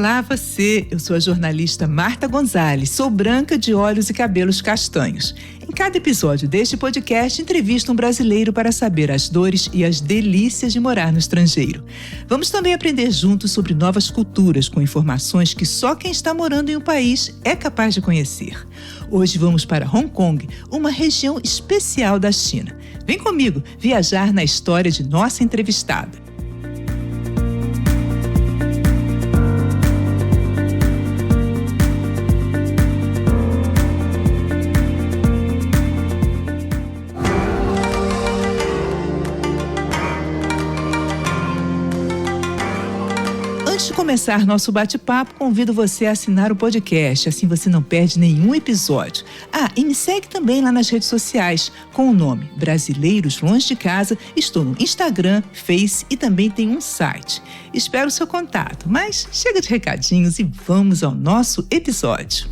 Olá você, eu sou a jornalista Marta Gonzalez, sou branca de olhos e cabelos castanhos. Em cada episódio deste podcast, entrevisto um brasileiro para saber as dores e as delícias de morar no estrangeiro. Vamos também aprender juntos sobre novas culturas, com informações que só quem está morando em um país é capaz de conhecer. Hoje vamos para Hong Kong, uma região especial da China. Vem comigo viajar na história de nossa entrevistada. Antes de começar nosso bate-papo, convido você a assinar o podcast, assim você não perde nenhum episódio. E me segue também lá nas redes sociais, com o nome Brasileiros Longe de Casa. Estou no Instagram, Face e também tem um site. Espero o seu contato, mas chega de recadinhos e vamos ao nosso episódio.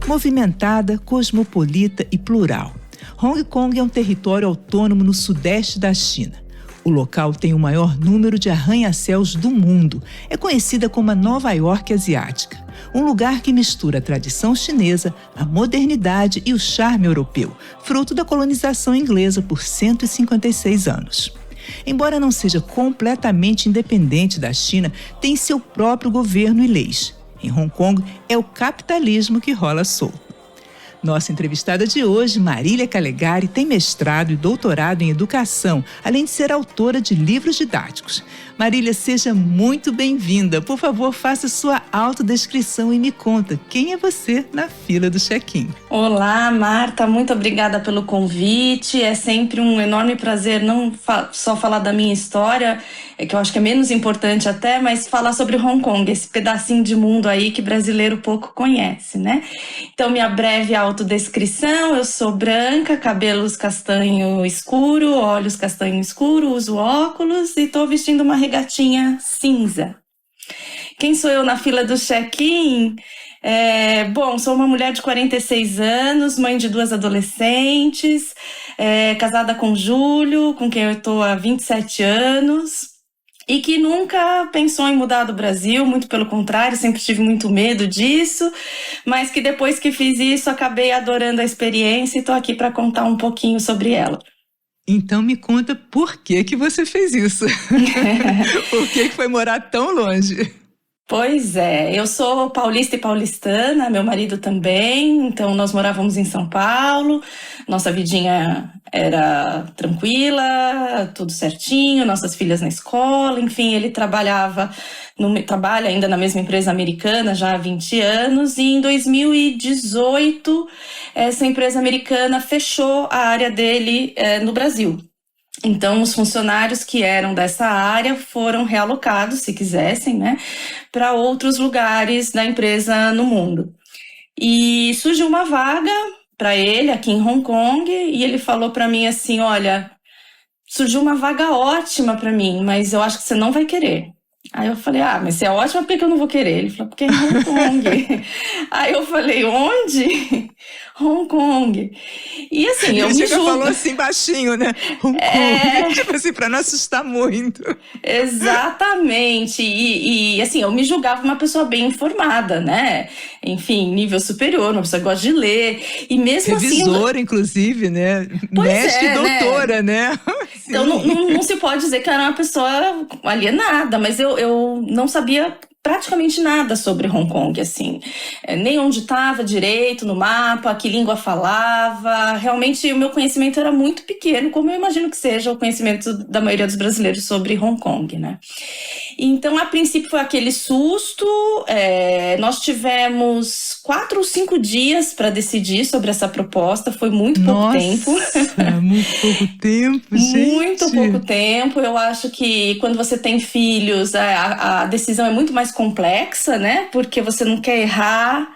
Movimentada, cosmopolita e plural. Hong Kong é um território autônomo no sudeste da China. O local tem o maior número de arranha-céus do mundo. É conhecida como a Nova York asiática. Um lugar que mistura a tradição chinesa, a modernidade e o charme europeu, fruto da colonização inglesa por 156 anos. Embora não seja completamente independente da China, tem seu próprio governo e leis. Em Hong Kong, é o capitalismo que rola solto. Nossa entrevistada de hoje, Marília Calegari, tem mestrado e doutorado em educação, além de ser autora de livros didáticos. Marília, seja muito bem-vinda. Por favor, faça sua autodescrição e me conta quem é você na fila do check-in. Olá, Marta, muito obrigada pelo convite. É sempre um enorme prazer não só falar da minha história, que eu acho que é menos importante até, mas falar sobre Hong Kong, esse pedacinho de mundo aí que brasileiro pouco conhece, né? Então, minha breve autodescrição: eu sou branca, cabelos castanho escuro, olhos castanho escuro, uso óculos e estou vestindo uma regatinha cinza. Quem sou eu na fila do check-in? Sou uma mulher de 46 anos, mãe de 2 adolescentes, casada com Júlio, com quem eu estou há 27 anos. E que nunca pensou em mudar do Brasil, muito pelo contrário, sempre tive muito medo disso, mas que depois que fiz isso, acabei adorando a experiência e estou aqui para contar um pouquinho sobre ela. Então me conta por que você fez isso? Por que foi morar tão longe? Pois é, eu sou paulista e paulistana, meu marido também, então nós morávamos em São Paulo, nossa vidinha era tranquila, tudo certinho, nossas filhas na escola, enfim, ele trabalha ainda na mesma empresa americana já há 20 anos e em 2018 essa empresa americana fechou a área dele no Brasil. Então, os funcionários que eram dessa área foram realocados, se quisessem, né, para outros lugares da empresa no mundo. E surgiu uma vaga para ele aqui em Hong Kong e ele falou para mim assim: olha, surgiu uma vaga ótima para mim, mas eu acho que você não vai querer. Aí eu falei: mas se é ótima, por que eu não vou querer? Ele falou: porque é em Hong Kong. Aí eu falei: onde? Hong Kong. E assim, eu me julgo. Falou assim baixinho, né? Hong Kong. Tipo assim, pra não assustar muito. Exatamente. E assim, eu me julgava uma pessoa bem informada, né? Enfim, nível superior, uma pessoa que gosta de ler. E mesmo revisora, assim, inclusive, né? Mestre e doutora, né? Então não se pode dizer que eu era uma pessoa alienada, mas eu não sabia praticamente nada sobre Hong Kong, assim. Nem onde estava direito no mapa, que língua falava. Realmente o meu conhecimento era muito pequeno, como eu imagino que seja o conhecimento da maioria dos brasileiros sobre Hong Kong, né? Então, a princípio foi aquele susto. Nós tivemos 4 ou 5 dias para decidir sobre essa proposta. Foi muito pouco tempo. Muito pouco tempo, gente. Muito pouco tempo. Eu acho que quando você tem filhos, a decisão é muito mais complexa, né? Porque você não quer errar.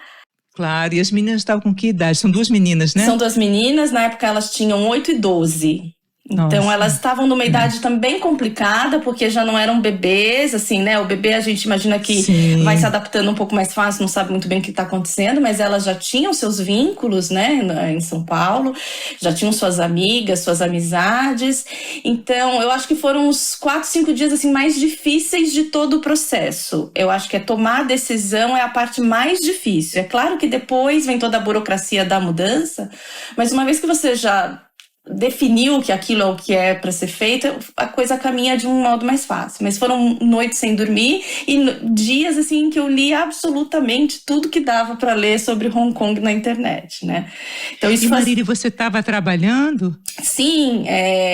Claro, e as meninas estavam com que idade? São 2 meninas, né? São 2 meninas, na época elas tinham 8 e 12. Então, Nossa. elas estavam numa idade também complicada, porque já não eram bebês, assim, né? O bebê a gente imagina que Sim. vai se adaptando um pouco mais fácil, não sabe muito bem o que está acontecendo, mas elas já tinham seus vínculos, né, em São Paulo, já tinham suas amigas, suas amizades. Então, eu acho que foram os 4, 5 dias, assim, mais difíceis de todo o processo. Eu acho que tomar a decisão é a parte mais difícil. É claro que depois vem toda a burocracia da mudança, mas uma vez que você já definiu que aquilo é o que é para ser feito, a coisa caminha de um modo mais fácil. Mas foram noites sem dormir e dias assim que eu li absolutamente tudo que dava para ler sobre Hong Kong na internet, né? Então, isso Marília, você estava trabalhando? Sim,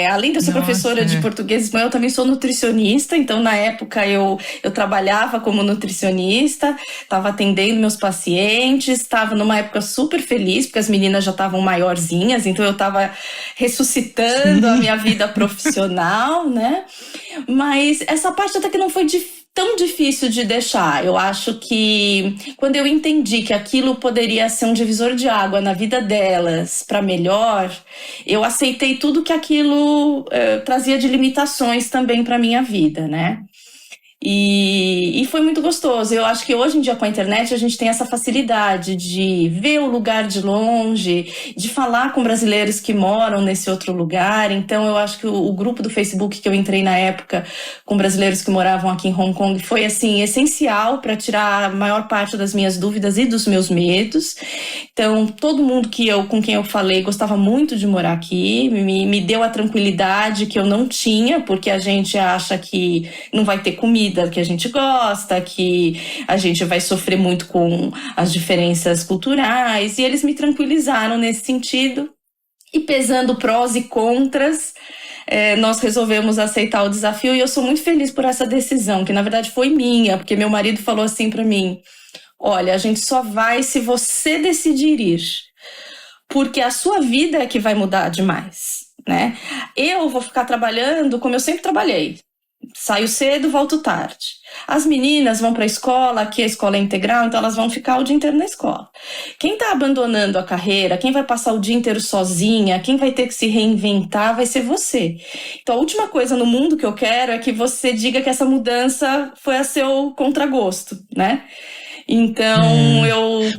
além de eu ser professora de português e espanhol, eu também sou nutricionista. Então, na época, eu trabalhava como nutricionista, estava atendendo meus pacientes, estava numa época super feliz, porque as meninas já estavam maiorzinhas, então eu estava ressuscitando a minha vida profissional, né? Mas essa parte até que não foi tão difícil de deixar. Eu acho que quando eu entendi que aquilo poderia ser um divisor de água na vida delas para melhor, eu aceitei tudo que aquilo trazia de limitações também para minha vida, né? E foi muito gostoso. Eu acho que hoje em dia com a internet a gente tem essa facilidade de ver o lugar de longe, de falar com brasileiros que moram nesse outro lugar. Então eu acho que o grupo do Facebook que eu entrei na época com brasileiros que moravam aqui em Hong Kong foi assim essencial para tirar a maior parte das minhas dúvidas e dos meus medos. Então todo mundo com quem eu falei gostava muito de morar aqui, me deu a tranquilidade que eu não tinha, porque a gente acha que não vai ter comida que a gente gosta, que a gente vai sofrer muito com as diferenças culturais, e eles me tranquilizaram nesse sentido. E pesando prós e contras, nós resolvemos aceitar o desafio, e eu sou muito feliz por essa decisão, que na verdade foi minha, porque meu marido falou assim para mim: olha, a gente só vai se você decidir ir, porque a sua vida é que vai mudar demais, né? Eu vou ficar trabalhando como eu sempre trabalhei. Saio cedo, volto tarde. As meninas vão para a escola, aqui a escola é integral, então elas vão ficar o dia inteiro na escola. Quem está abandonando a carreira, quem vai passar o dia inteiro sozinha, quem vai ter que se reinventar, vai ser você. Então a última coisa no mundo que eu quero é que você diga que essa mudança foi a seu contragosto, né? Então,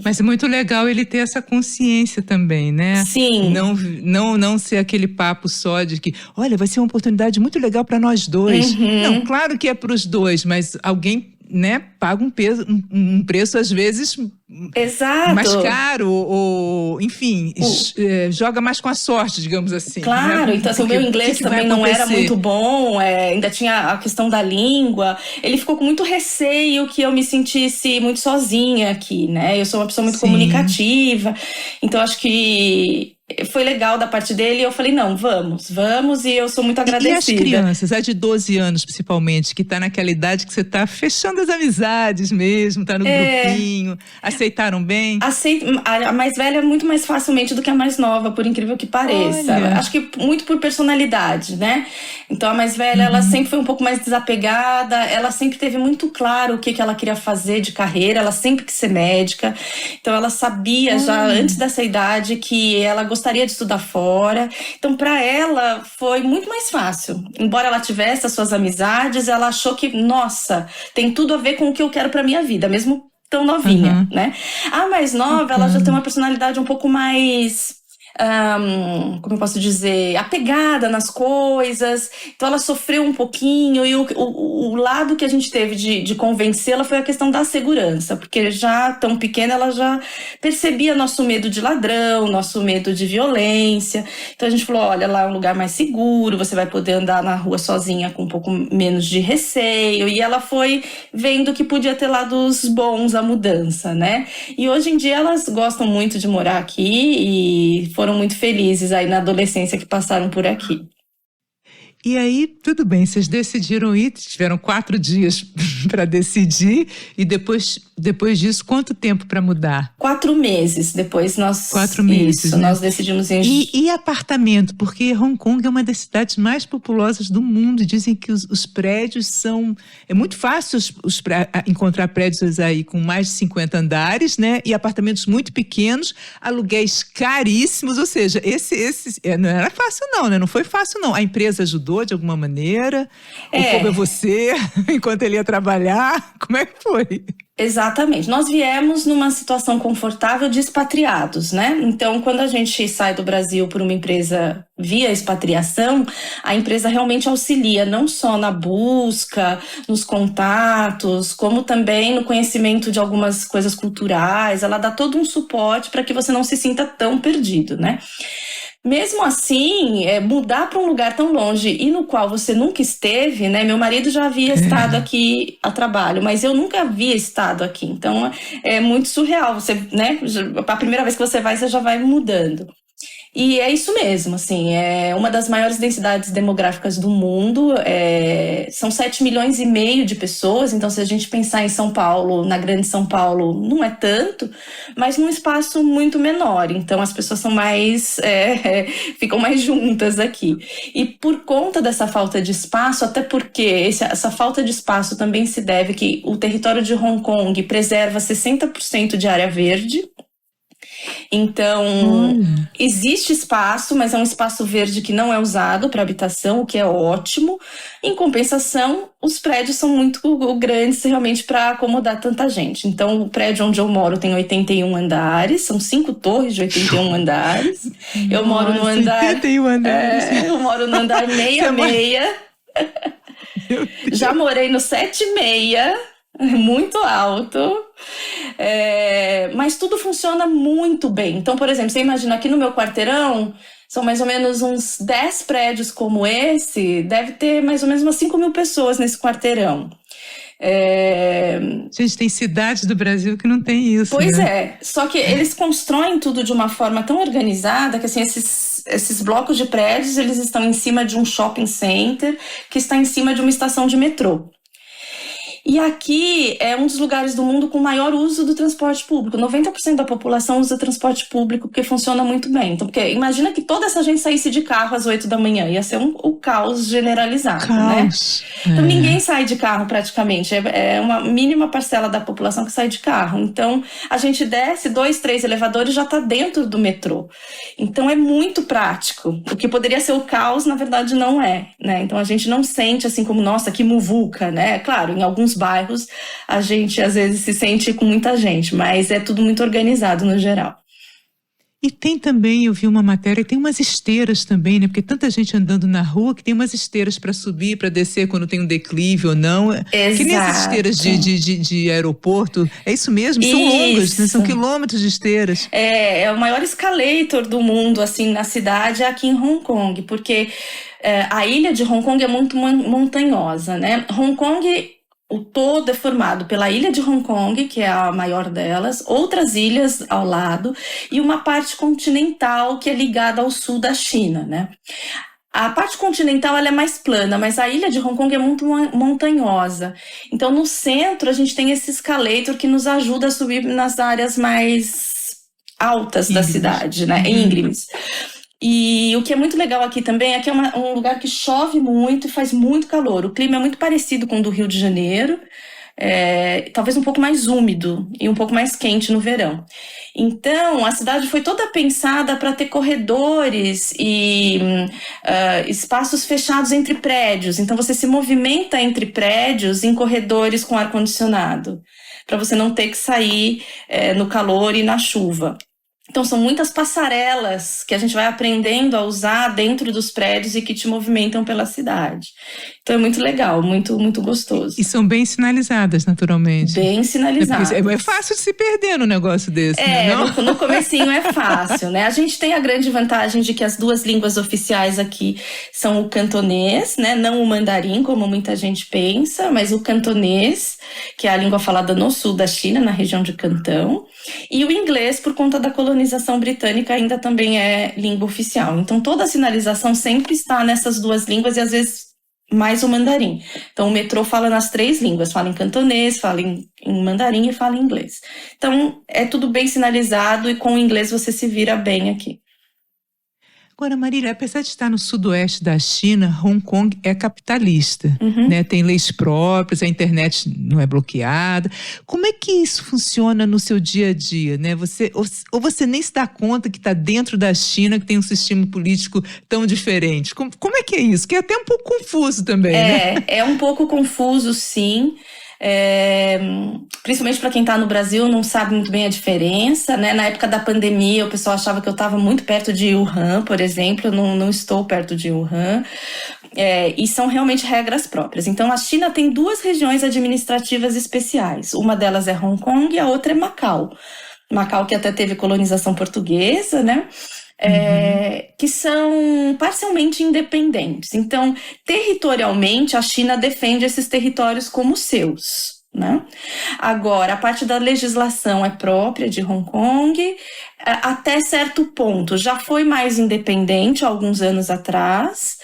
Mas é muito legal ele ter essa consciência também, né? Sim. Não ser aquele papo só de que, olha, vai ser uma oportunidade muito legal para nós dois. Não, claro que é para os dois, mas alguém, né, paga um preço às vezes Exato. mais caro, ou enfim, joga mais com a sorte, digamos assim. Claro, né? Então assim, o meu inglês também não era muito bom, ainda tinha a questão da língua. Ele ficou com muito receio que eu me sentisse muito sozinha aqui, né? Eu sou uma pessoa muito comunicativa, então acho que foi legal da parte dele, e eu falei, não, vamos, e eu sou muito agradecida. E as crianças, a de 12 anos principalmente, que tá naquela idade que você tá fechando as amizades mesmo, tá no grupinho, aceitaram bem? A mais velha muito mais facilmente do que a mais nova, por incrível que pareça. Olha. Acho que muito por personalidade, né? Então a mais velha, ela sempre foi um pouco mais desapegada, ela sempre teve muito claro o que ela queria fazer de carreira, ela sempre quis ser médica, então ela sabia já antes dessa idade que ela gostaria de estudar fora. Então para ela foi muito mais fácil. Embora ela tivesse as suas amizades, ela achou que, nossa, tem tudo a ver com o que eu quero para minha vida, mesmo tão novinha, né? A mais nova, ela já tem uma personalidade um pouco mais, como eu posso dizer, apegada nas coisas. Então ela sofreu um pouquinho, e o lado que a gente teve de convencê-la foi a questão da segurança, porque já tão pequena ela já percebia nosso medo de ladrão, nosso medo de violência. Então a gente falou, olha, lá é um lugar mais seguro, você vai poder andar na rua sozinha com um pouco menos de receio, e ela foi vendo que podia ter lados bons a mudança, né? E hoje em dia elas gostam muito de morar aqui e foram muito felizes aí na adolescência que passaram por aqui. E aí, tudo bem, vocês decidiram ir, tiveram 4 dias para decidir, e depois disso, quanto tempo para mudar? 4 meses, depois nós... 4 meses, isso, né? nós decidimos em... E apartamento, porque Hong Kong é uma das cidades mais populosas do mundo, dizem que os prédios são... É muito fácil encontrar prédios aí com mais de 50 andares, né? E apartamentos muito pequenos, aluguéis caríssimos, ou seja, não era fácil não, né? Não foi fácil não. A empresa ajudou de alguma maneira? Ou como é você, enquanto ele ia trabalhar? Como é que foi? Exatamente. Nós viemos numa situação confortável de expatriados, né? Então, quando a gente sai do Brasil por uma empresa via expatriação, a empresa realmente auxilia não só na busca, nos contatos, como também no conhecimento de algumas coisas culturais. Ela dá todo um suporte para que você não se sinta tão perdido, né? Mesmo assim, mudar para um lugar tão longe e no qual você nunca esteve, né? Meu marido já havia estado aqui a trabalho, mas eu nunca havia estado aqui. Então, é muito surreal. Você, né? A primeira vez que você já vai mudando. E é isso mesmo, assim, é uma das maiores densidades demográficas do mundo, são 7,5 milhões de pessoas, então se a gente pensar em São Paulo, na grande São Paulo, não é tanto, mas num espaço muito menor, então as pessoas são mais, ficam mais juntas aqui. E por conta dessa falta de espaço, até porque essa falta de espaço também se deve que o território de Hong Kong preserva 60% de área verde. Então, existe espaço, mas é um espaço verde que não é usado para habitação, o que é ótimo. Em compensação, os prédios são muito grandes realmente para acomodar tanta gente. Então, o prédio onde eu moro tem 81 andares, são 5 torres de 81 andares. Eu moro no andar... 81 andares. Eu moro no andar 66. Já morei no 76. Muito alto, mas tudo funciona muito bem. Então, por exemplo, você imagina aqui no meu quarteirão, são mais ou menos uns 10 prédios como esse, deve ter mais ou menos umas 5 mil pessoas nesse quarteirão. Gente, tem cidades do Brasil que não tem isso. Pois né? Só que eles constroem tudo de uma forma tão organizada que assim, esses blocos de prédios, eles estão em cima de um shopping center que está em cima de uma estação de metrô. E aqui é um dos lugares do mundo com maior uso do transporte público. 90% da população usa transporte público porque funciona muito bem. Então, porque imagina que toda essa gente saísse de carro às 8 da manhã. Ia ser o caos generalizado, né? Então, ninguém sai de carro praticamente. É uma mínima parcela da população que sai de carro. Então, a gente desce 2, 3 elevadores e já está dentro do metrô. Então, é muito prático. O que poderia ser o caos, na verdade, não é, né? Então, a gente não sente assim como, nossa, que muvuca, né? Claro, em alguns bairros a gente às vezes se sente com muita gente, mas é tudo muito organizado no geral. E tem também, eu vi uma matéria, tem umas esteiras também, né? Porque tanta gente andando na rua que tem umas esteiras para subir, para descer quando tem um declive ou não. Exato. Que nem as esteiras de aeroporto. É isso mesmo? São longas, né? São quilômetros de esteiras. É o maior escalator do mundo, assim, na cidade, é aqui em Hong Kong, porque a ilha de Hong Kong é muito montanhosa, né? Hong Kong... O todo é formado pela ilha de Hong Kong, que é a maior delas, outras ilhas ao lado e uma parte continental que é ligada ao sul da China, né? A parte continental ela é mais plana, mas a ilha de Hong Kong é muito montanhosa. Então, no centro, a gente tem esse escalator que nos ajuda a subir nas áreas mais altas da cidade, né? Íngremes. E o que é muito legal aqui também é que é um lugar que chove muito e faz muito calor. O clima é muito parecido com o do Rio de Janeiro, talvez um pouco mais úmido e um pouco mais quente no verão. Então, a cidade foi toda pensada para ter corredores e espaços fechados entre prédios. Então, você se movimenta entre prédios em corredores com ar-condicionado, para você não ter que sair no calor e na chuva. Então, são muitas passarelas que a gente vai aprendendo a usar dentro dos prédios e que te movimentam pela cidade. Então é muito legal, muito, muito gostoso. E são bem sinalizadas, naturalmente. Bem sinalizadas. É fácil de se perder num negócio desse, né? No comecinho é fácil, né? A gente tem a grande vantagem de que as duas línguas oficiais aqui são o cantonês, né? Não o mandarim, como muita gente pensa, mas o cantonês, que é a língua falada no sul da China, na região de Cantão, e o inglês, por conta da colonização britânica, ainda também é língua oficial. Então toda a sinalização sempre está nessas duas línguas e às vezes mais o mandarim. Então o metrô fala nas 3 línguas, fala em cantonês, fala em mandarim e fala em inglês. Então é tudo bem sinalizado e com o inglês você se vira bem aqui. Agora, Marília, apesar de estar no sudoeste da China, Hong Kong é capitalista, né? Tem leis próprias, a internet não é bloqueada. Como é que isso funciona no seu dia a dia, né? Ou você nem se dá conta que está dentro da China, que tem um sistema político tão diferente. Como é que é isso? Que é até um pouco confuso também, né? É um pouco confuso, sim. Principalmente para quem está no Brasil, não sabe muito bem a diferença, né? Na época da pandemia, o pessoal achava que eu estava muito perto de Wuhan, por exemplo. Eu não estou perto de Wuhan. E são realmente regras próprias. Então, a China tem 2 regiões administrativas especiais. Uma delas é Hong Kong e a outra é Macau. Macau, que até teve colonização portuguesa, né? Que são parcialmente independentes. Então, territorialmente, a China defende esses territórios como seus, né? Agora, a parte da legislação é própria de Hong Kong, até certo ponto. Já foi mais independente há alguns anos atrás,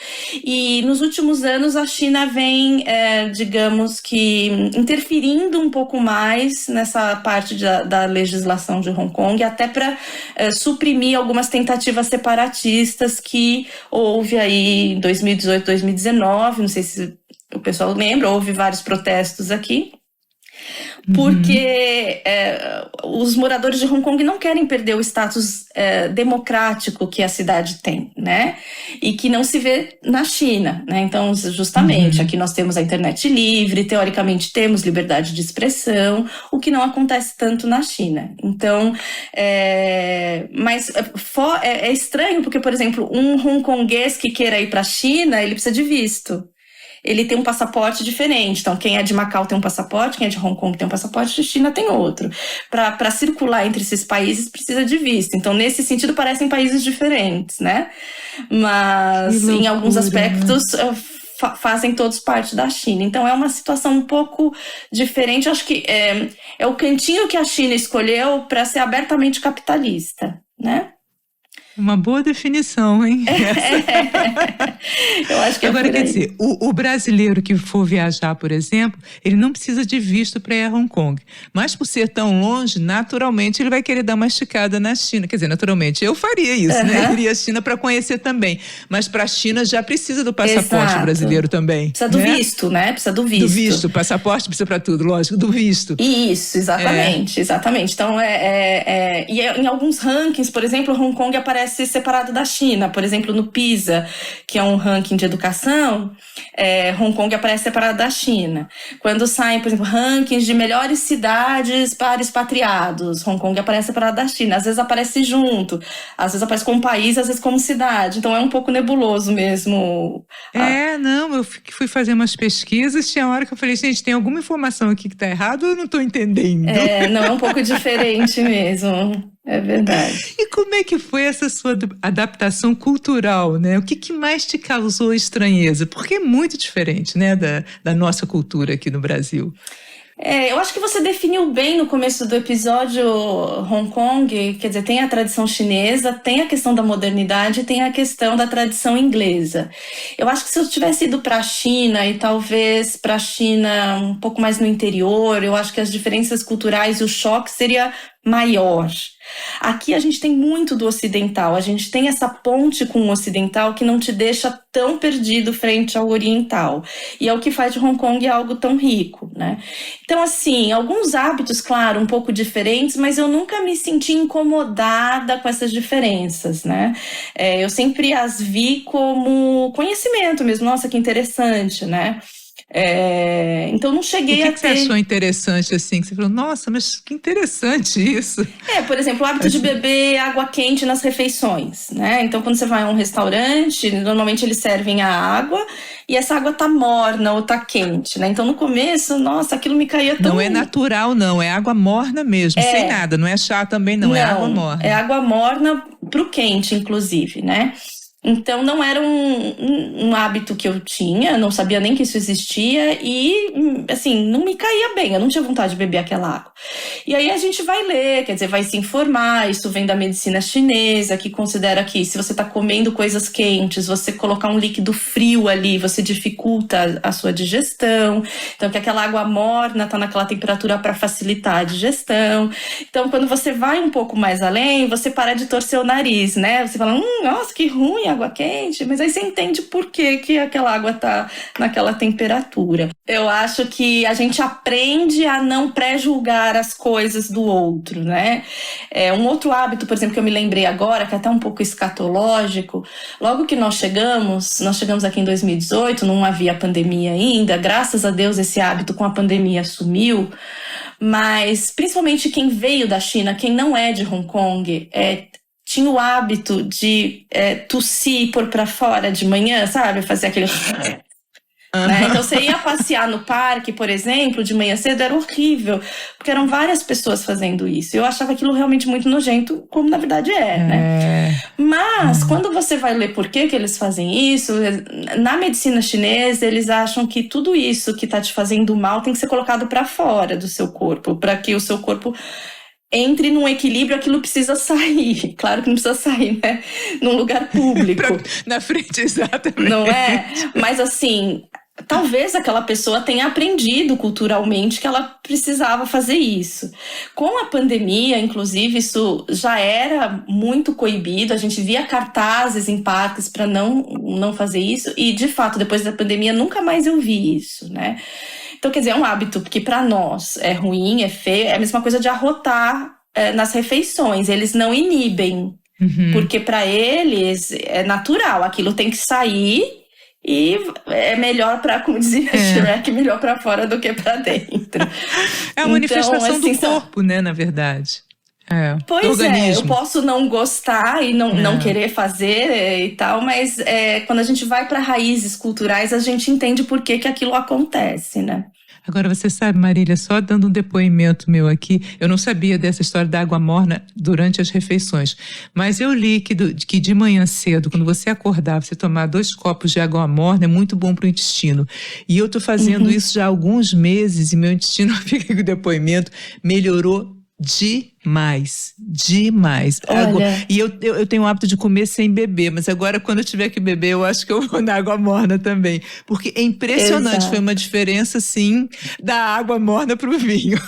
e nos últimos anos a China vem, digamos que, interferindo um pouco mais nessa parte da legislação de Hong Kong, até para suprimir algumas tentativas separatistas que houve aí em 2018, 2019, não sei se o pessoal lembra, houve vários protestos aqui. Porque os moradores de Hong Kong não querem perder o status democrático que a cidade tem, né? E que não se vê na China, né? Então, justamente, aqui nós temos a internet livre, teoricamente temos liberdade de expressão, o que não acontece tanto na China. Então, mas é estranho porque, por exemplo, um hongkonguês que queira ir para a China, ele precisa de visto. Ele tem um passaporte diferente. Então, quem é de Macau tem um passaporte, quem é de Hong Kong tem um passaporte, de China tem outro. Para circular entre esses países precisa de visto. Então, nesse sentido, parecem países diferentes, né? Mas, em alguns aspectos, fazem todos parte da China. Então, é uma situação um pouco diferente. Eu acho que é o cantinho que a China escolheu para ser abertamente capitalista, né? Uma boa definição, hein? Eu acho que agora, quer dizer, o brasileiro que for viajar, por exemplo, ele não precisa de visto para ir a Hong Kong. Mas por ser tão longe, naturalmente, ele vai querer dar uma esticada na China. Quer dizer, naturalmente, eu faria isso, né? Eu iria à China para conhecer também. Mas para a China já precisa do passaporte brasileiro também. Precisa do visto, né? Precisa do visto. Do visto, passaporte precisa para tudo, lógico, do visto. Isso, exatamente, exatamente. Então, e em alguns rankings, por exemplo, Hong Kong aparece separado da China. Por exemplo, no PISA, que é um ranking de educação, Hong Kong aparece separado da China. Quando saem, por exemplo, rankings de melhores cidades para expatriados, Hong Kong aparece separado da China. Às vezes aparece junto, às vezes aparece como país, às vezes como cidade. Então é um pouco nebuloso mesmo. Não, eu fui fazer umas pesquisas, tinha hora que eu falei, gente, tem alguma informação aqui que está errada ou eu não estou entendendo? Não, é um pouco diferente mesmo. É verdade. E como é que foi essa sua adaptação cultural, né? O que mais te causou estranheza? Porque é muito diferente, né, da nossa cultura aqui no Brasil. Eu acho que você definiu bem no começo do episódio Hong Kong, quer dizer, tem a tradição chinesa, tem a questão da modernidade, tem a questão da tradição inglesa. Eu acho que se eu tivesse ido para a China e talvez para a China um pouco mais no interior, eu acho que as diferenças culturais e o choque seria maior. Aqui a gente tem muito do ocidental, a gente tem essa ponte com o ocidental que não te deixa tão perdido frente ao oriental. E é o que faz de Hong Kong algo tão rico, né? Então, assim, alguns hábitos, claro, um pouco diferentes, mas eu nunca me senti incomodada com essas diferenças, né? Eu sempre as vi como conhecimento mesmo. Nossa, que interessante, né? Então não cheguei a ter... O que você achou interessante, assim, que você falou, nossa, mas que interessante isso? Por exemplo, o hábito de beber água quente nas refeições, né? Então, quando você vai a um restaurante, normalmente eles servem a água e essa água tá morna ou tá quente, né? Então, no começo, nossa, aquilo me caía tão... Não é natural, não, é água morna mesmo, sem nada, não é chá também não, é água morna. É água morna pro quente, inclusive, né? Então, não era um hábito que eu tinha, não sabia nem que isso existia e, assim, não me caía bem, eu não tinha vontade de beber aquela água. E aí a gente vai ler, quer dizer, vai se informar, isso vem da medicina chinesa, que considera que se você está comendo coisas quentes, você colocar um líquido frio ali, você dificulta a sua digestão, então que aquela água morna está naquela temperatura para facilitar a digestão. Então, quando você vai um pouco mais além, você para de torcer o nariz, né? Você fala, nossa, que ruim, água quente, mas aí você entende por que aquela água tá naquela temperatura. Eu acho que a gente aprende a não pré-julgar as coisas do outro, né? Um outro hábito, por exemplo, que eu me lembrei agora, que é até um pouco escatológico, logo que nós chegamos aqui em 2018, não havia pandemia ainda, graças a Deus esse hábito com a pandemia sumiu, mas principalmente quem veio da China, quem não é de Hong Kong, tinha o hábito de tossir e pôr pra fora de manhã, sabe? Fazer aquele... Né? Então você ia passear no parque, por exemplo, de manhã cedo, era horrível, porque eram várias pessoas fazendo isso. Eu achava aquilo realmente muito nojento, como na verdade né? Mas quando você vai ler por que eles fazem isso, na medicina chinesa eles acham que tudo isso que tá te fazendo mal tem que ser colocado pra fora do seu corpo, para que o seu corpo entre num equilíbrio, aquilo precisa sair. Claro que não precisa sair, né? Num lugar público. Na frente, exatamente. Não é? Mas assim, talvez aquela pessoa tenha aprendido culturalmente que ela precisava fazer isso. Com a pandemia, inclusive, isso já era muito coibido. A gente via cartazes em parques para não fazer isso. E, de fato, depois da pandemia, nunca mais eu vi isso, né? Então, quer dizer, é um hábito que para nós é ruim, é feio. É a mesma coisa de arrotar nas refeições. Eles não inibem, porque para eles é natural. Aquilo tem que sair e é melhor para, como dizia Shrek, melhor para fora do que para dentro. É a manifestação do corpo, né, na verdade. Pois eu posso não gostar e não querer fazer e tal, mas quando a gente vai para raízes culturais, a gente entende por que aquilo acontece, né? Agora, você sabe, Marília, só dando um depoimento meu aqui, eu não sabia dessa história da água morna durante as refeições, mas eu li que de manhã cedo, quando você acordar, você tomar 2 copos de água morna é muito bom para o intestino. E eu estou fazendo isso já há alguns meses e meu intestino, fica com o depoimento, melhorou demais. Olha. E eu tenho o hábito de comer sem beber, mas agora quando eu tiver que beber, eu acho que eu vou na água morna também. Porque é impressionante, Exato. Foi uma diferença, assim, da água morna pro vinho.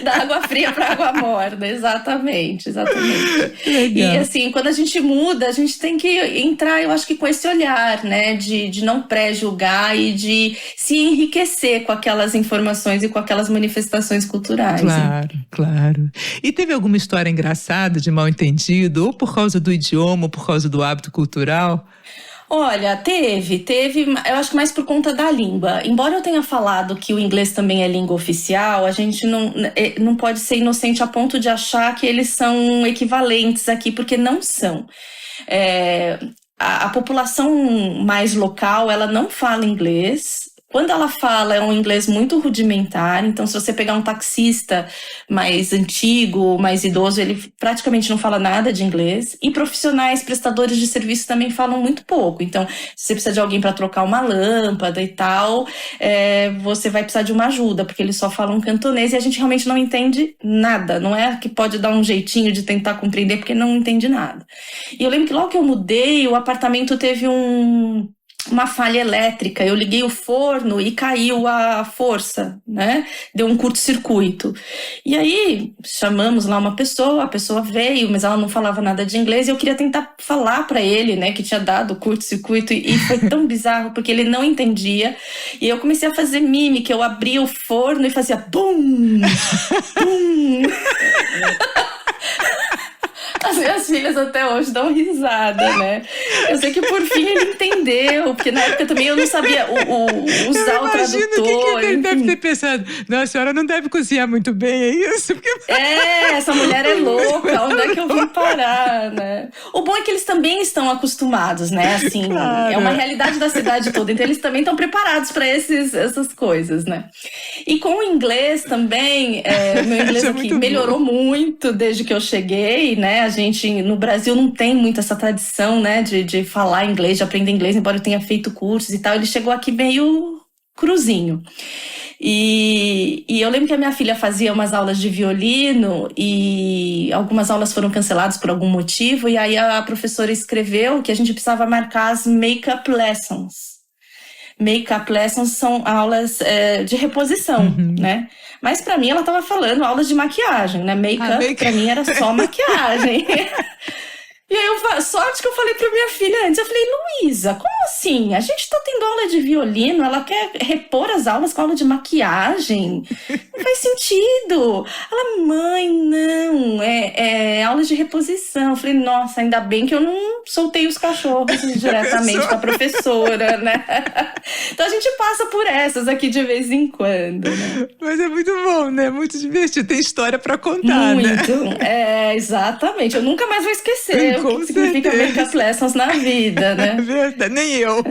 Da água fria para água morna, exatamente. Legal. E assim, quando a gente muda, a gente tem que entrar, eu acho que com esse olhar, né, de não pré-julgar e de se enriquecer com aquelas informações e com aquelas manifestações culturais. Claro. E teve alguma história engraçada de mal-entendido, ou por causa do idioma, ou por causa do hábito cultural? Olha, teve, eu acho que mais por conta da língua. Embora eu tenha falado que o inglês também é língua oficial, a gente não pode ser inocente a ponto de achar que eles são equivalentes aqui, porque não são. A população mais local, ela não fala inglês. Quando ela fala, é um inglês muito rudimentar. Então, se você pegar um taxista mais antigo, mais idoso, ele praticamente não fala nada de inglês. E profissionais, prestadores de serviço também falam muito pouco. Então, se você precisa de alguém para trocar uma lâmpada e tal, você vai precisar de uma ajuda, porque eles só falam cantonês e a gente realmente não entende nada. Não é que pode dar um jeitinho de tentar compreender, porque não entende nada. E eu lembro que logo que eu mudei, o apartamento teve uma falha elétrica, eu liguei o forno e caiu a força, né? Deu um curto-circuito. E aí, chamamos lá uma pessoa, a pessoa veio, mas ela não falava nada de inglês, e eu queria tentar falar para ele, né, que tinha dado o curto-circuito, e foi tão bizarro, porque ele não entendia, e eu comecei a fazer mímica, eu abria o forno e fazia bum, bum. As minhas filhas até hoje dão risada, né? Eu sei que por fim ele entendeu, porque na época também eu não sabia usar o tradutor. Imagino que ele deve ter pensado, não, a senhora não deve cozinhar muito bem, é isso? Porque... essa mulher é louca, onde é que eu vim parar, né? O bom é que eles também estão acostumados, né? Assim, claro. É uma realidade da cidade toda, então eles também estão preparados para essas coisas, né? E com o inglês também, meu inglês aqui melhorou muito desde que eu cheguei, né? A gente, no Brasil, não tem muito essa tradição, né? De falar inglês, de aprender inglês, embora eu tenha feito cursos e tal. Ele chegou aqui meio cruzinho. E eu lembro que a minha filha fazia umas aulas de violino e algumas aulas foram canceladas por algum motivo, e aí a professora escreveu que a gente precisava marcar as make-up lessons. Make-up lessons são aulas de reposição, né? Mas pra mim ela tava falando aulas de maquiagem, né? Make-up pra mim era só maquiagem. E aí, sorte que eu falei pra minha filha antes, eu falei, Luísa, como assim? A gente tá tendo aula de violino, ela quer repor as aulas com aula de maquiagem? Não faz sentido. Ela, mãe, não, é aula de reposição. Eu falei, nossa, ainda bem que eu não soltei os cachorros diretamente pra professora, né? Então a gente passa por essas aqui de vez em quando, né? Mas é muito bom, né? Muito divertido, tem história pra contar, muito, né? Exatamente, eu nunca mais vou esquecer. O que significa make-up lessons na vida, né? É verdade, nem eu.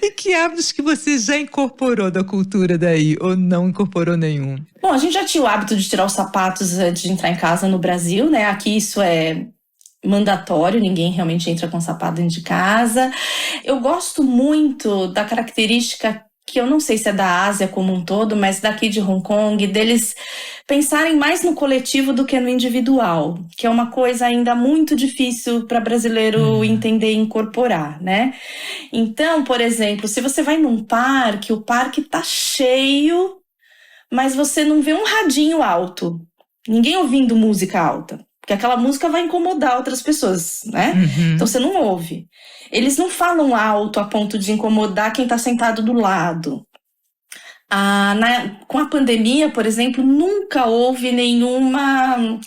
E que hábitos que você já incorporou da cultura daí, ou não incorporou nenhum? Bom, a gente já tinha o hábito de tirar os sapatos antes de entrar em casa no Brasil, né? Aqui isso é mandatório, ninguém realmente entra com sapato dentro de casa. Eu gosto muito da característica que eu não sei se é da Ásia como um todo, mas daqui de Hong Kong, deles pensarem mais no coletivo do que no individual, que é uma coisa ainda muito difícil para brasileiro entender e incorporar, né? Então, por exemplo, se você vai num parque, o parque tá cheio, mas você não vê um radinho alto, ninguém ouvindo música alta. Porque aquela música vai incomodar outras pessoas, né? Então você não ouve. Eles não falam alto a ponto de incomodar quem está sentado do lado. Com a pandemia, por exemplo, nunca houve nenhuma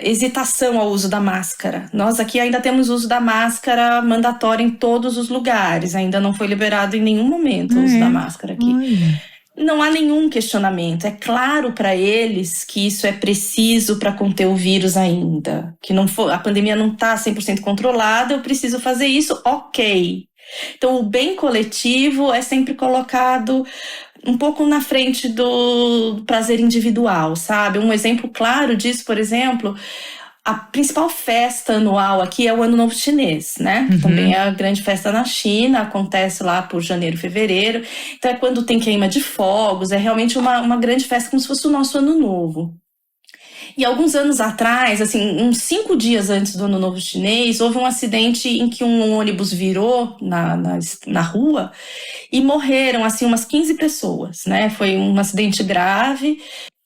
hesitação ao uso da máscara. Nós aqui ainda temos uso da máscara mandatório em todos os lugares. Ainda não foi liberado em nenhum momento o uso da máscara aqui. Não há nenhum questionamento. É claro para eles que isso é preciso para conter o vírus ainda. Que a pandemia não está 100% controlada, eu preciso fazer isso, ok. Então, o bem coletivo é sempre colocado um pouco na frente do prazer individual, sabe? Um exemplo claro disso, por exemplo, a principal festa anual aqui é o Ano Novo Chinês, né? Também é a grande festa na China, acontece lá por janeiro, fevereiro. Então é quando tem queima de fogos, é realmente uma grande festa, como se fosse o nosso Ano Novo. E alguns anos atrás, assim, uns 5 dias antes do Ano Novo Chinês, houve um acidente em que um ônibus virou na rua e morreram, assim, umas 15 pessoas, né? Foi um acidente grave.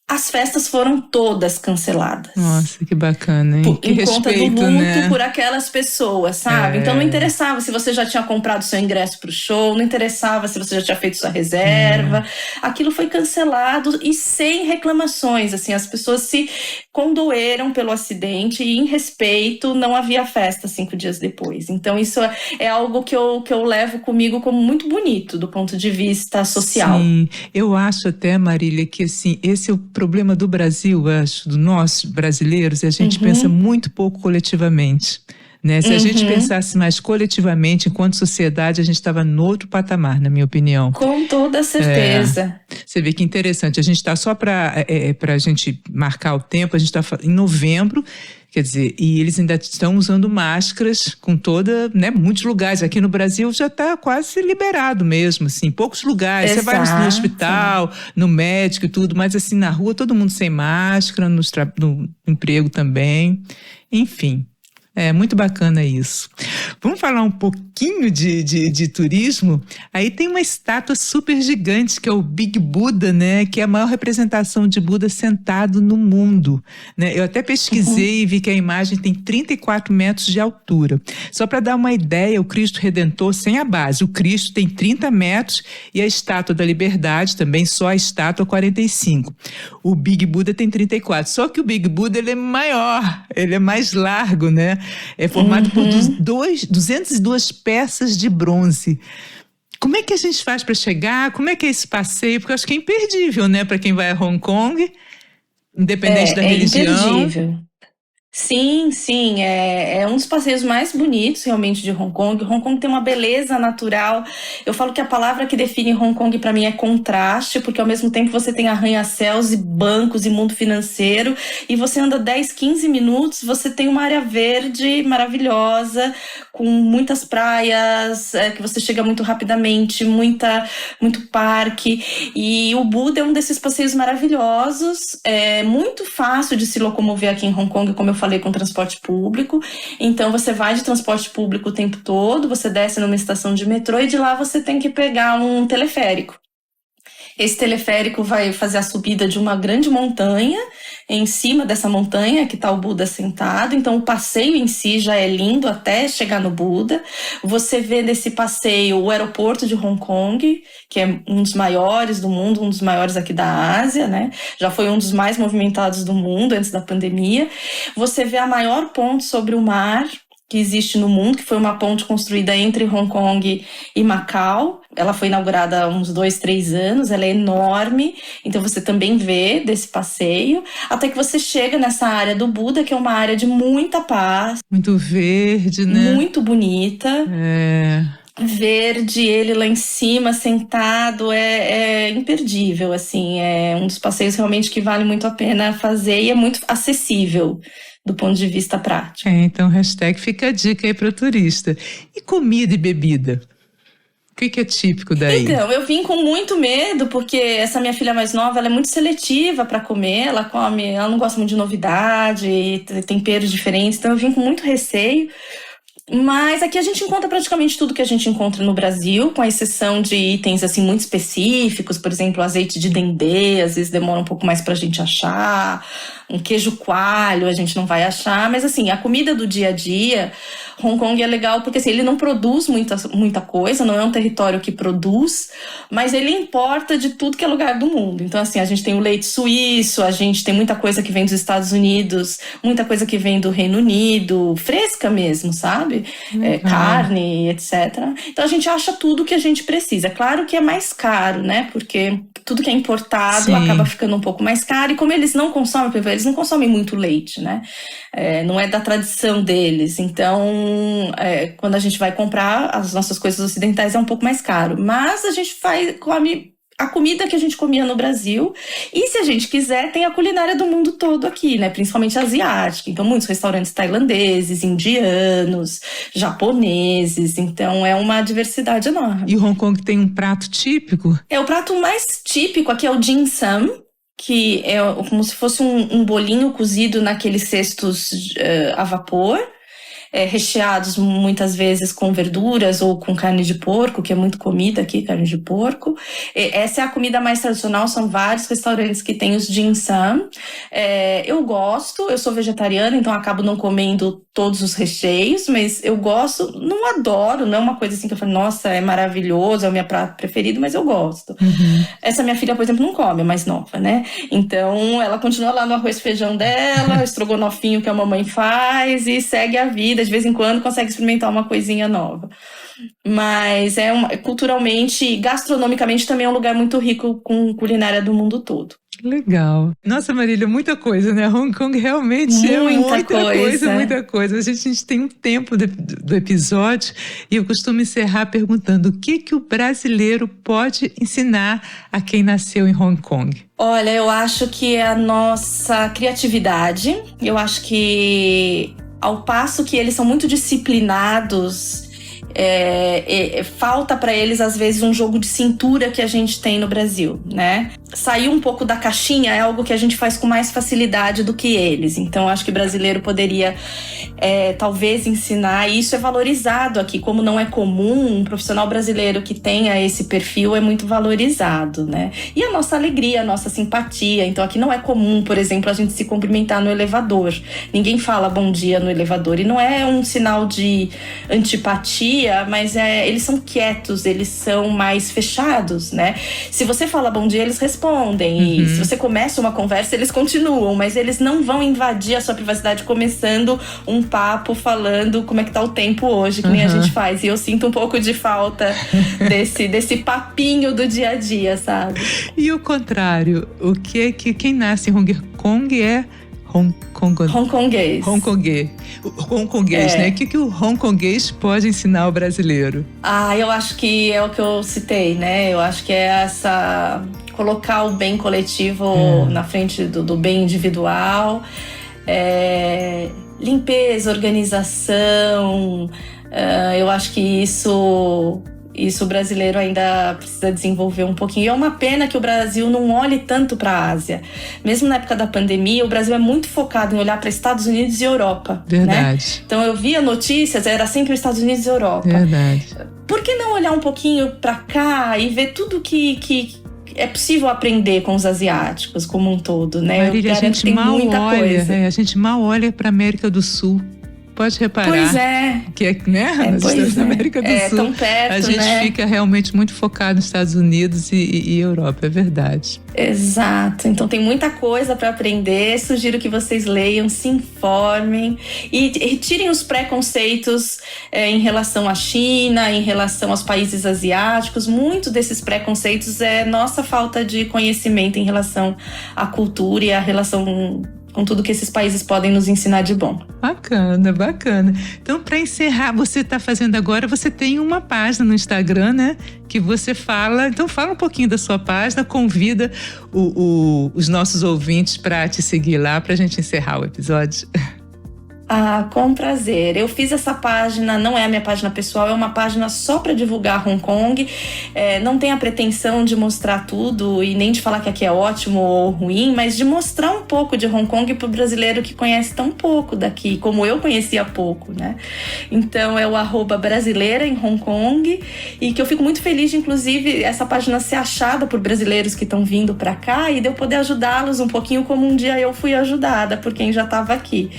As festas foram todas canceladas. Nossa, que bacana, hein? Que em conta respeito, do luto, né? por aquelas pessoas, sabe? Então não interessava se você já tinha comprado seu ingresso pro show, não interessava se você já tinha feito sua reserva. Aquilo foi cancelado e sem reclamações, assim, as pessoas se condoeram pelo acidente e, em respeito, não havia festa 5 dias depois. Então isso é algo que eu levo comigo como muito bonito do ponto de vista social. Sim, eu acho até, Marília, que assim, esse é o problema do Brasil, eu acho, do nós brasileiros, a gente pensa muito pouco coletivamente. Né? Se a gente pensasse mais coletivamente, enquanto sociedade, a gente estava no outro patamar, na minha opinião. Com toda certeza. Você vê que interessante, a gente está só para a gente marcar o tempo, a gente está em novembro, quer dizer, e eles ainda estão usando máscaras com toda, né, muitos lugares. Aqui no Brasil já está quase liberado mesmo, assim, poucos lugares. Exato. Você vai no hospital, no médico e tudo, mas assim, na rua todo mundo sem máscara, no emprego também, enfim. É muito bacana isso. Vamos falar um pouquinho de turismo? Aí tem uma estátua super gigante, que é o Big Buda, né? Que é a maior representação de Buda sentado no mundo, né? Eu até pesquisei e vi que a imagem tem 34 metros de altura. Só para dar uma ideia, o Cristo Redentor sem a base. O Cristo tem 30 metros e a Estátua da Liberdade, também só a estátua, 45. O Big Buda tem 34. Só que o Big Buda, ele é maior, ele é mais largo, né? É formado por 202 peças de bronze. Como é que a gente faz para chegar? Como é que é esse passeio? Porque eu acho que é imperdível, né? Para quem vai a Hong Kong, independente da religião. Imperdível. Sim, sim, é um dos passeios mais bonitos realmente de Hong Kong. Hong Kong tem uma beleza natural. Eu falo que a palavra que define Hong Kong para mim é contraste, porque ao mesmo tempo você tem arranha-céus e bancos e mundo financeiro, e você anda 10, 15 minutos, você tem uma área verde maravilhosa, com muitas praias, que você chega muito rapidamente, muito parque. E o Buda é um desses passeios maravilhosos, é muito fácil de se locomover aqui em Hong Kong, como eu falei, com transporte público. Então você vai de transporte público o tempo todo, você desce numa estação de metrô e de lá você tem que pegar um teleférico. Esse teleférico vai fazer a subida de uma grande montanha. Em cima dessa montanha que está o Buda sentado. Então o passeio em si já é lindo até chegar no Buda. Você vê nesse passeio o aeroporto de Hong Kong, que é um dos maiores do mundo, um dos maiores aqui da Ásia, né? Já foi um dos mais movimentados do mundo antes da pandemia. Você vê a maior ponte sobre o mar que existe no mundo, que foi uma ponte construída entre Hong Kong e Macau. Ela foi inaugurada há uns 2, 3 anos, ela é enorme, então você também vê desse passeio, até que você chega nessa área do Buda, que é uma área de muita paz. Muito verde, né? Muito bonita. Verde, ele lá em cima, sentado, é imperdível, assim, é um dos passeios realmente que vale muito a pena fazer e é muito acessível do ponto de vista prático. Então, hashtag fica a dica aí para o turista. E comida e bebida? O que é típico daí? Então, eu vim com muito medo, porque essa minha filha mais nova, ela é muito seletiva para comer, ela não gosta muito de novidade, temperos diferentes, então eu vim com muito receio. Mas aqui a gente encontra praticamente tudo que a gente encontra no Brasil, com a exceção de itens assim muito específicos, por exemplo, azeite de dendê, às vezes demora um pouco mais pra gente achar, um queijo coalho a gente não vai achar, mas assim, a comida do dia a dia, Hong Kong é legal porque assim, ele não produz muita coisa, não é um território que produz, mas ele importa de tudo que é lugar do mundo. Então assim, a gente tem o leite suíço, a gente tem muita coisa que vem dos Estados Unidos, muita coisa que vem do Reino Unido, fresca mesmo, sabe? Carne, etc. Então a gente acha tudo que a gente precisa. Claro que é mais caro, né? Porque tudo que é importado acaba ficando um pouco mais caro. E como eles não consomem, por exemplo, eles não consomem muito leite, né? Não é da tradição deles. Então, quando a gente vai comprar as nossas coisas ocidentais é um pouco mais caro. Mas a gente come a comida que a gente comia no Brasil. E se a gente quiser, tem a culinária do mundo todo aqui, né? Principalmente asiática. Então, muitos restaurantes tailandeses, indianos, japoneses. Então, é uma diversidade enorme. E Hong Kong tem um prato típico? O prato mais típico aqui é o dim sum, que é como se fosse um bolinho cozido naqueles cestos a vapor. Recheados muitas vezes com verduras ou com carne de porco, que é muito comida aqui, carne de porco. Essa é a comida mais tradicional, são vários restaurantes que têm os dim sum. Eu gosto, eu sou vegetariana, então acabo não comendo todos os recheios, mas eu gosto, não adoro, não é uma coisa assim que eu falo, nossa, é maravilhoso, é o meu prato preferido, mas eu gosto. Essa minha filha, por exemplo, não come, é mais nova, né? Então ela continua lá no arroz e feijão dela, estrogonofinho que a mamãe faz e segue a vida. De vez em quando consegue experimentar uma coisinha nova. Mas culturalmente, gastronomicamente também é um lugar muito rico com culinária do mundo todo. Legal. Nossa, Marília, muita coisa, né? Hong Kong realmente é muita coisa. A gente tem um tempo do episódio e eu costumo encerrar perguntando o que o brasileiro pode ensinar a quem nasceu em Hong Kong? Olha, eu acho que a nossa criatividade, eu acho que ao passo que eles são muito disciplinados, falta para eles, às vezes, um jogo de cintura que a gente tem no Brasil, né? Sair um pouco da caixinha é algo que a gente faz com mais facilidade do que eles. Então, acho que o brasileiro poderia, talvez, ensinar. E isso é valorizado aqui. Como não é comum, um profissional brasileiro que tenha esse perfil é muito valorizado, né? E a nossa alegria, a nossa simpatia. Então, aqui não é comum, por exemplo, a gente se cumprimentar no elevador. Ninguém fala bom dia no elevador. E não é um sinal de antipatia, mas eles são quietos, eles são mais fechados, né? Se você fala bom dia, eles respondem respondem. E se você começa uma conversa, eles continuam, mas eles não vão invadir a sua privacidade começando um papo falando como é que tá o tempo hoje, que nem a gente faz. E eu sinto um pouco de falta desse papinho do dia a dia, sabe? E o contrário, quem nasce em Hong Kong é hongkonguês. Hongkonguês, né? O que o hongkonguês pode ensinar ao brasileiro? Eu acho que é o que eu citei, né? Eu acho que é colocar o bem coletivo na frente do bem individual. Limpeza, organização. Eu acho que isso o brasileiro ainda precisa desenvolver um pouquinho. E é uma pena que o Brasil não olhe tanto para a Ásia. Mesmo na época da pandemia, o Brasil é muito focado em olhar para Estados Unidos e Europa. Verdade. Né? Então eu via notícias, era sempre Estados Unidos e Europa. Verdade. Por que não olhar um pouquinho para cá e ver tudo que é possível aprender com os asiáticos como um todo, né? Marília, a gente mal olha, a gente mal olha para a América do Sul. Pode reparar. Pois é. Que nós estamos na América do Sul. Tão perto, a gente fica realmente muito focado nos Estados Unidos e Europa, é verdade. Exato. Então tem muita coisa para aprender. Sugiro que vocês leiam, se informem e retirem os preconceitos em relação à China, em relação aos países asiáticos. Muito desses preconceitos é nossa falta de conhecimento em relação à cultura e à relação com tudo que esses países podem nos ensinar de bom. Bacana, bacana. Então, para encerrar, você está fazendo agora, você tem uma página no Instagram, né? Que você fala. Então, fala um pouquinho da sua página, convida os nossos ouvintes para te seguir lá, para a gente encerrar o episódio. Com prazer. Eu fiz essa página, não é a minha página pessoal, é uma página só para divulgar Hong Kong. Não tem a pretensão de mostrar tudo e nem de falar que aqui é ótimo ou ruim, mas de mostrar um pouco de Hong Kong para o brasileiro que conhece tão pouco daqui, como eu conhecia pouco, né? Então é o @brasileira em Hong Kong, e que eu fico muito feliz de, inclusive, essa página ser achada por brasileiros que estão vindo para cá e de eu poder ajudá-los um pouquinho como um dia eu fui ajudada por quem já estava aqui.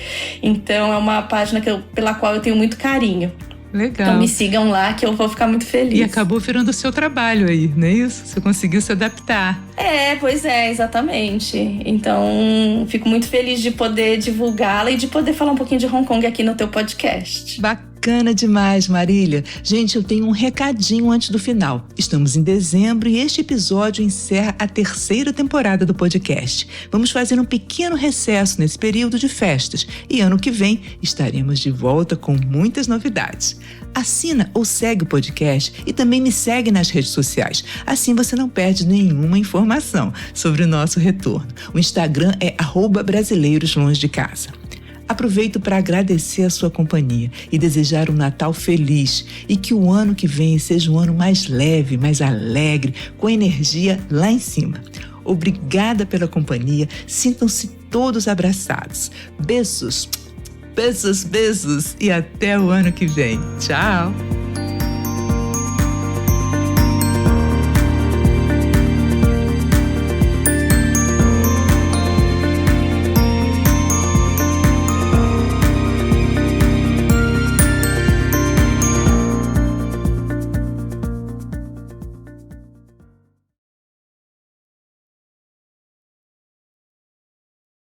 Então é uma página pela qual eu tenho muito carinho. Legal. Então me sigam lá que eu vou ficar muito feliz. E acabou virando o seu trabalho aí, não é isso? Você conseguiu se adaptar. Pois é, exatamente. Então fico muito feliz de poder divulgá-la e de poder falar um pouquinho de Hong Kong aqui no teu podcast. Bacana demais, Marília. Gente, eu tenho um recadinho antes do final. Estamos em dezembro e este episódio encerra a 3ª temporada do podcast. Vamos fazer um pequeno recesso nesse período de festas e ano que vem estaremos de volta com muitas novidades. Assina ou segue o podcast e também me segue nas redes sociais. Assim você não perde nenhuma informação sobre o nosso retorno. O Instagram é @brasileiroslongedecasa. Aproveito para agradecer a sua companhia e desejar um Natal feliz e que o ano que vem seja um ano mais leve, mais alegre, com energia lá em cima. Obrigada pela companhia, sintam-se todos abraçados. Beijos, beijos, beijos e até o ano que vem. Tchau!